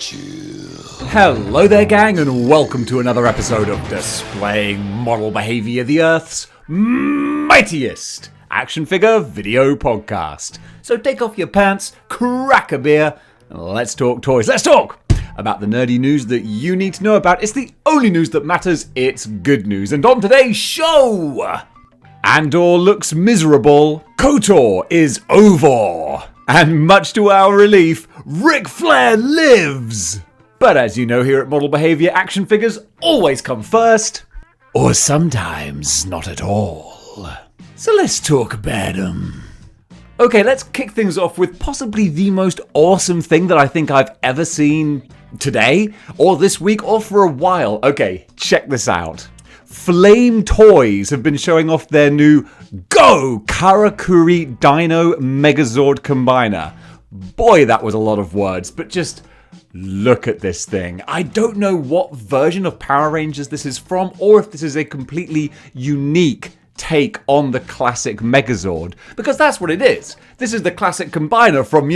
Hello there, gang, and welcome to another episode of Displaying Model Behaviour, the Earth's mightiest action figure video podcast. So take off your pants, crack a beer, and let's talk toys. Let's talk about the nerdy news that you need to know about. It's the only news that matters. It's good news. And on today's show, Andor looks miserable, KOTOR is over, and much to our relief, Flair lives! But as you know, here at Model Behaviour, action figures always come first. Or sometimes not at all. So let's talk about them. Okay, let's kick things off with possibly the most awesome thing that I think I've ever seen today, or this week, or for a while. Okay, check this out. Flame Toys have been showing off their new Go Karakuri Dino Megazord Combiner. Boy, that was a lot of words, but just look at this thing. I don't know what version of Power Rangers this is from, or if this is a completely unique take on the classic Megazord, because that's what it is. This is the classic combiner from,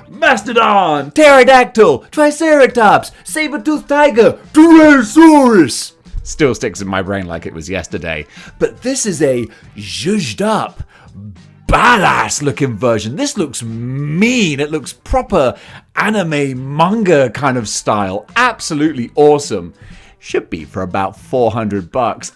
Mastodon, Pterodactyl, Triceratops, Saber-toothed Tiger, Dinosaurs. Still sticks in my brain like it was yesterday. But this is a zhuzhed up, badass looking version. This looks mean. It looks proper anime manga kind of style. Absolutely awesome. Should be for about $400.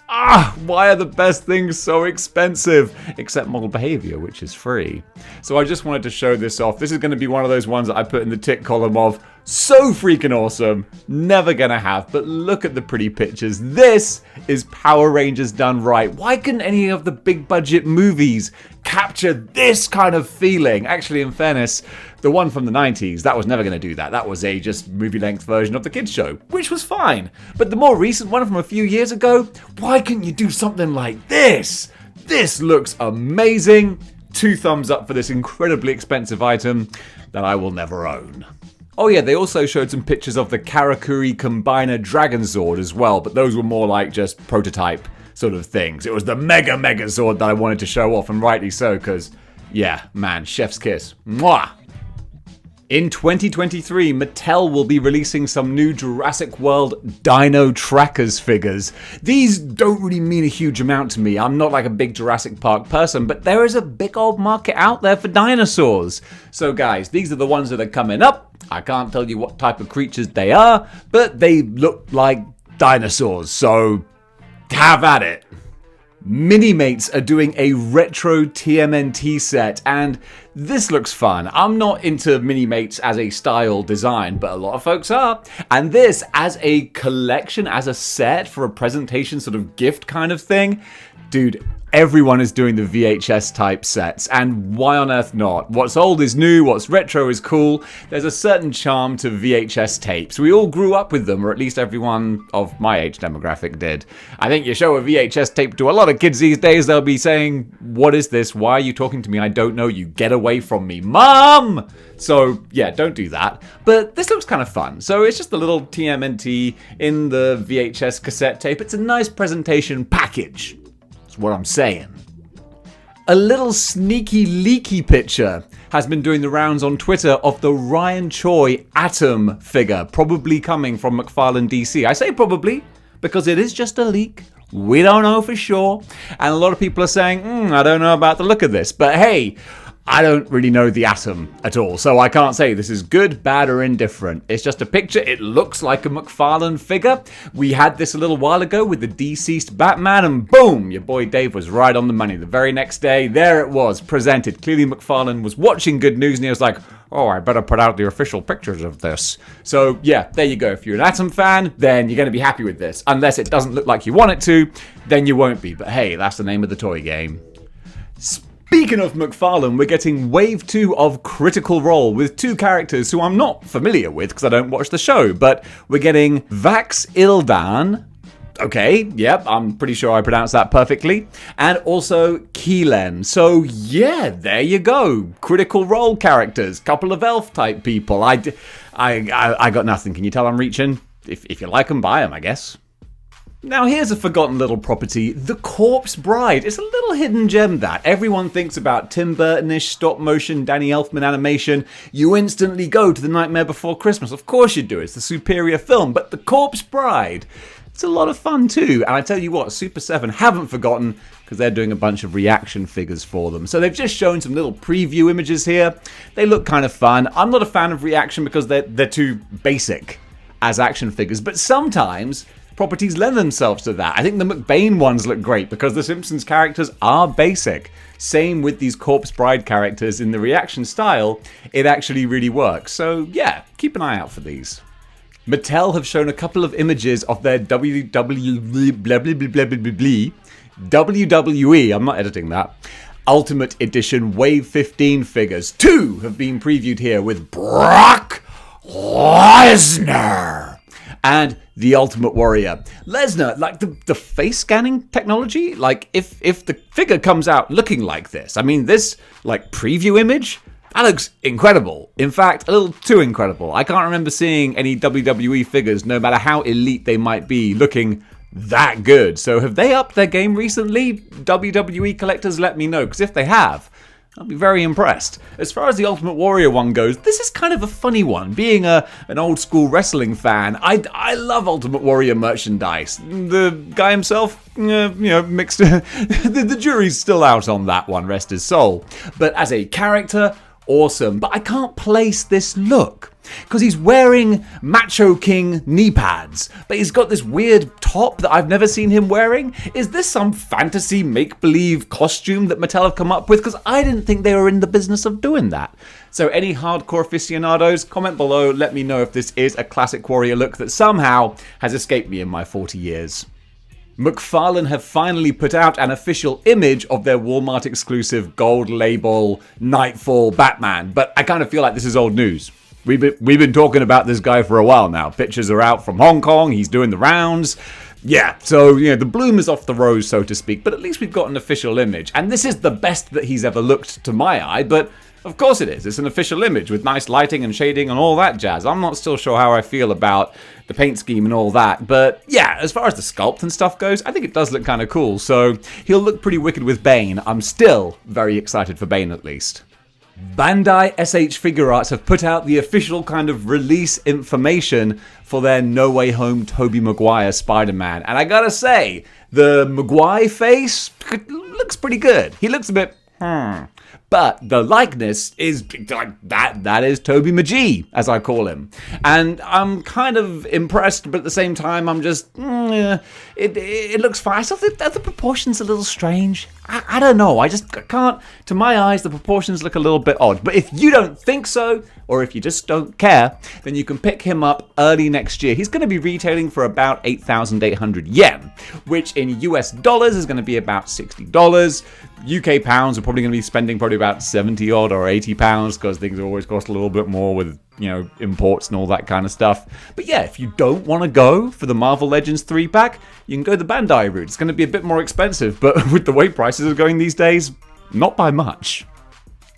Why are the best things so expensive? Except Model Behaviour, which is free. So I just wanted to show this off. This is going to be one of those ones that I put in the tick column of so freaking awesome, never gonna have, but look at the pretty pictures. This is Power Rangers done right. Why couldn't any of the big budget movies capture this kind of feeling? Actually, in fairness, the one from the 90s, that was never gonna do that. That was a just movie-length version of the kids show, which was fine. But the more recent one from a few years ago, why couldn't you do something like this? This looks amazing. 2 thumbs up for this incredibly expensive item that I will never own. Oh yeah, they also showed some pictures of the Karakuri Combiner Dragon Zord as well, but those were more like just prototype sort of things. It was the Megazord that I wanted to show off, and rightly so, because, yeah, man, chef's kiss. Mwah! In 2023, Mattel will be releasing some new Jurassic World Dino Trackers figures. These don't really mean a huge amount to me. I'm not like a big Jurassic Park person, but there is a big old market out there for dinosaurs. So guys, these are the ones that are coming up. I can't tell you what type of creatures they are, but they look like dinosaurs, so have at it. Minimates are doing a retro TMNT set, and this looks fun. I'm not into Minimates as a style design, but a lot of folks are. And this, as a collection, as a set for a presentation sort of gift kind of thing, dude, everyone is doing the VHS type sets, and why on earth not? What's old is new, what's retro is cool. There's a certain charm to VHS tapes. We all grew up with them, or at least everyone of my age demographic did. I think you show a VHS tape to a lot of kids these days, they'll be saying, "What is this? Why are you talking to me? I don't know you. Get away from me, Mom!" So yeah, don't do that. But this looks kind of fun. So it's just a little TMNT in the VHS cassette tape. It's a nice presentation package. What I'm saying. A little sneaky leaky picture has been doing the rounds on Twitter of the Ryan Choi Atom figure, probably coming from McFarlane DC. I say probably because it is just a leak. We don't know for sure. And a lot of people are saying, I don't know about the look of this. But hey, I don't really know the Atom at all, so I can't say this is good, bad, or indifferent. It's just a picture. It looks like a McFarlane figure. We had this a little while ago with the deceased Batman, and boom, your boy Dave was right on the money. The very next day, there it was, presented. Clearly McFarlane was watching Good News, and he was like, oh, I better put out the official pictures of this. So yeah, there you go. If you're an Atom fan, then you're going to be happy with this. Unless it doesn't look like you want it to, then you won't be. But hey, that's the name of the toy game. Speaking of McFarlane, we're getting Wave 2 of Critical Role with 2 characters who I'm not familiar with because I don't watch the show, but we're getting Vax Ildan. Okay, yep, I'm pretty sure I pronounced that perfectly. And also Keelan. So yeah, there you go. Critical Role characters, couple of elf type people. I got nothing. Can you tell I'm reaching? If you like them, buy them, I guess. Now here's a forgotten little property, The Corpse Bride. It's a little hidden gem that everyone thinks about Tim Burton-ish stop motion Danny Elfman animation. You instantly go to The Nightmare Before Christmas. Of course you do, it's the superior film, but The Corpse Bride, it's a lot of fun too. And I tell you what, Super 7 haven't forgotten because they're doing a bunch of reaction figures for them. So they've just shown some little preview images here. They look kind of fun. I'm not a fan of reaction because they're too basic as action figures, but sometimes properties lend themselves to that. I think the McBain ones look great because the Simpsons characters are basic. Same with these Corpse Bride characters in the reaction style, it actually really works. So yeah, keep an eye out for these. Mattel have shown a couple of images of their WWE, I'm not editing that, Ultimate Edition Wave 15 figures. 2 have been previewed here with Brock Lesnar and the Ultimate Warrior. Lesnar, like the face scanning technology, like if the figure comes out looking like this, I mean this like preview image, that looks incredible. In fact, a little too incredible. I can't remember seeing any WWE figures, no matter how elite they might be, looking that good. So have they upped their game recently? WWE collectors, let me know, because if they have, I'll be very impressed. As far as the Ultimate Warrior one goes, this is kind of a funny one. Being an old school wrestling fan, I love Ultimate Warrior merchandise. The guy himself, mixed. The jury's still out on that one, rest his soul. But as a character, awesome. But I can't place this look because he's wearing Macho King knee pads, but he's got this weird top that I've never seen him wearing. Is this some fantasy make-believe costume that Mattel have come up with? Because I didn't think they were in the business of doing that. So any hardcore aficionados, comment below, let me know if this is a classic Warrior look that somehow has escaped me in my 40 years. McFarlane have finally put out an official image of their Walmart exclusive gold label Nightfall Batman, but I kind of feel like this is old news. We've been talking about this guy for a while now. Pictures are out from Hong Kong, he's doing the rounds. Yeah, so, the bloom is off the rose, so to speak, but at least we've got an official image. And this is the best that he's ever looked to my eye, but of course it is. It's an official image with nice lighting and shading and all that jazz. I'm not still sure how I feel about the paint scheme and all that, but yeah, as far as the sculpt and stuff goes, I think it does look kind of cool, so he'll look pretty wicked with Bane. I'm still very excited for Bane, at least. Bandai SH Figure Arts have put out the official kind of release information for their No Way Home Tobey Maguire Spider-Man. And I gotta say, the Maguire face looks pretty good. He looks a bit, but the likeness is like that is Tobey Maguire, as I call him. And I'm kind of impressed, but at the same time, I'm just, it looks fine. I still think that the proportions a little strange. I don't know. I can't, to my eyes, the proportions look a little bit odd. But if you don't think so, or if you just don't care, then you can pick him up early next year. He's going to be retailing for about 8,800 yen, which in US dollars is going to be about $60. UK pounds are probably going to be spending probably about 70 odd or 80 pounds because things always cost a little bit more with, imports and all that kind of stuff. But yeah, if you don't want to go for the Marvel Legends 3-pack, you can go the Bandai route. It's going to be a bit more expensive, but with the way prices are going these days, not by much.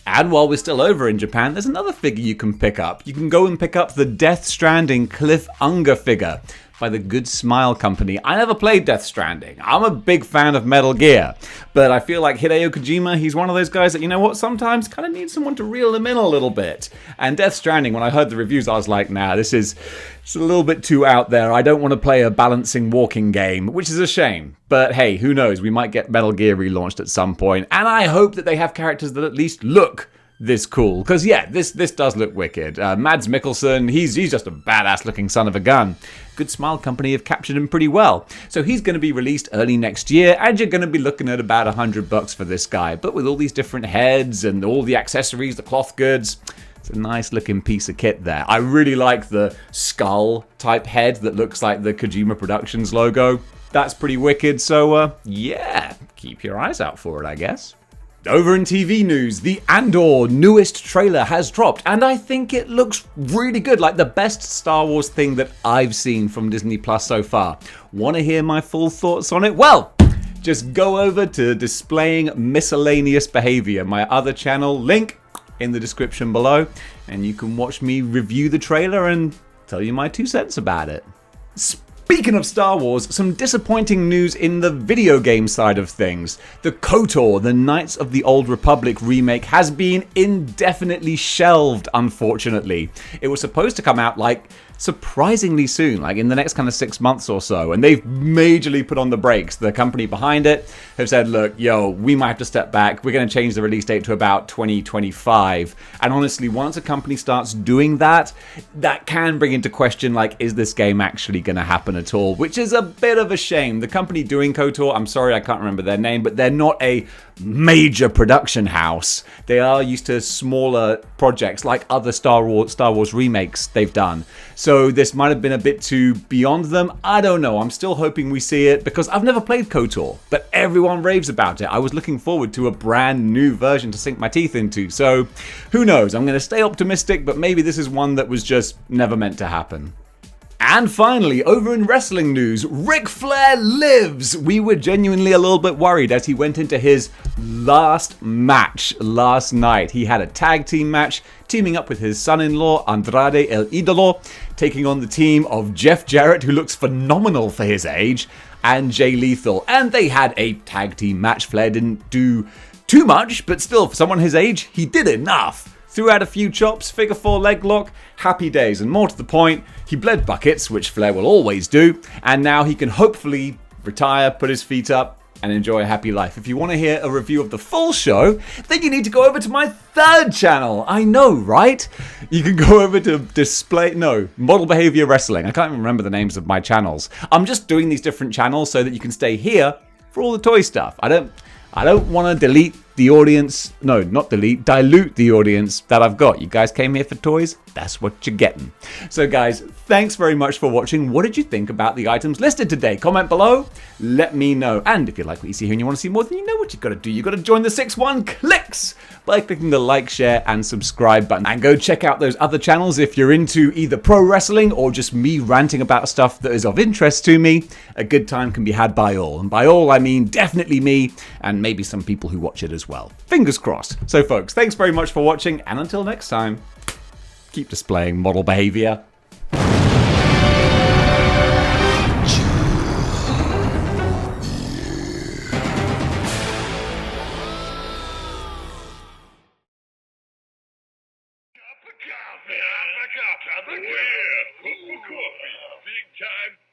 And while we're still over in Japan, there's another figure you can pick up. You can go and pick up the Death Stranding Cliff Unger figure by the Good Smile Company. I never played Death Stranding. I'm a big fan of Metal Gear, but I feel like Hideo Kojima, he's one of those guys that, sometimes kind of needs someone to reel him in a little bit. And Death Stranding, when I heard the reviews, I was like, nah, it's a little bit too out there. I don't want to play a balancing walking game, which is a shame. But hey, who knows? We might get Metal Gear relaunched at some point, and I hope that they have characters that at least look this cool, because yeah, this does look wicked. Mads Mikkelsen, he's just a badass looking son of a gun. Good Smile Company have captured him pretty well. So he's going to be released early next year, and you're going to be looking at about $100 for this guy. But with all these different heads and all the accessories, the cloth goods, it's a nice looking piece of kit there. I really like the skull type head that looks like the Kojima Productions logo. That's pretty wicked. So yeah, keep your eyes out for it, I guess. Over in TV news, the Andor newest trailer has dropped, and I think it looks really good, like the best Star Wars thing that I've seen from Disney Plus so far. Want to hear my full thoughts on it? Well, just go over to Displaying Miscellaneous Behaviour, my other channel, link in the description below, and you can watch me review the trailer and tell you my 2 cents about it. Speaking of Star Wars, some disappointing news in the video game side of things. The KOTOR, the Knights of the Old Republic remake, has been indefinitely shelved, unfortunately. It was supposed to come out surprisingly soon, in the next kind of 6 months or so, and they've majorly put on the brakes. The company behind it have said, look, we might have to step back. We're going to change the release date to about 2025. And honestly, once a company starts doing that, that can bring into question, is this game actually going to happen at all? Which is a bit of a shame. The company doing KOTOR, I'm sorry, I can't remember their name, but they're not a major production house. They are used to smaller projects like other Star Wars remakes they've done. So this might have been a bit too beyond them. I don't know. I'm still hoping we see it because I've never played KOTOR, but everyone raves about it. I was looking forward to a brand new version to sink my teeth into. So who knows? I'm going to stay optimistic, but maybe this is one that was just never meant to happen. And finally, over in wrestling news, Ric Flair lives! We were genuinely a little bit worried as he went into his last match last night. He had a tag team match, teaming up with his son-in-law, Andrade El Idolo, taking on the team of Jeff Jarrett, who looks phenomenal for his age, and Jay Lethal. And they had a tag team match. Flair didn't do too much, but still, for someone his age, he did enough. Threw out a few chops, figure four leg lock, happy days. And more to the point, he bled buckets, which Flair will always do, and now he can hopefully retire, put his feet up, and enjoy a happy life. If you want to hear a review of the full show, then you need to go over to my third channel. I know, right? You can go over to Model Behaviour Wrestling. I can't even remember the names of my channels. I'm just doing these different channels so that you can stay here for all the toy stuff. I don't want to dilute the audience that I've got. You guys came here for toys, that's what you're getting. So guys, thanks very much for watching. What did you think about the items listed today? Comment below, let me know. And if you like what you see here and you want to see more, then you know what you've got to do. You've got to join the 6-1 clicks by clicking the like, share, and subscribe button. And go check out those other channels if you're into either pro wrestling or just me ranting about stuff that is of interest to me. A good time can be had by all. And by all, I mean definitely me and maybe some people who watch it as well. Fingers crossed. So folks, thanks very much for watching, and until next time, keep displaying model behavior. Cup of coffee. Big time.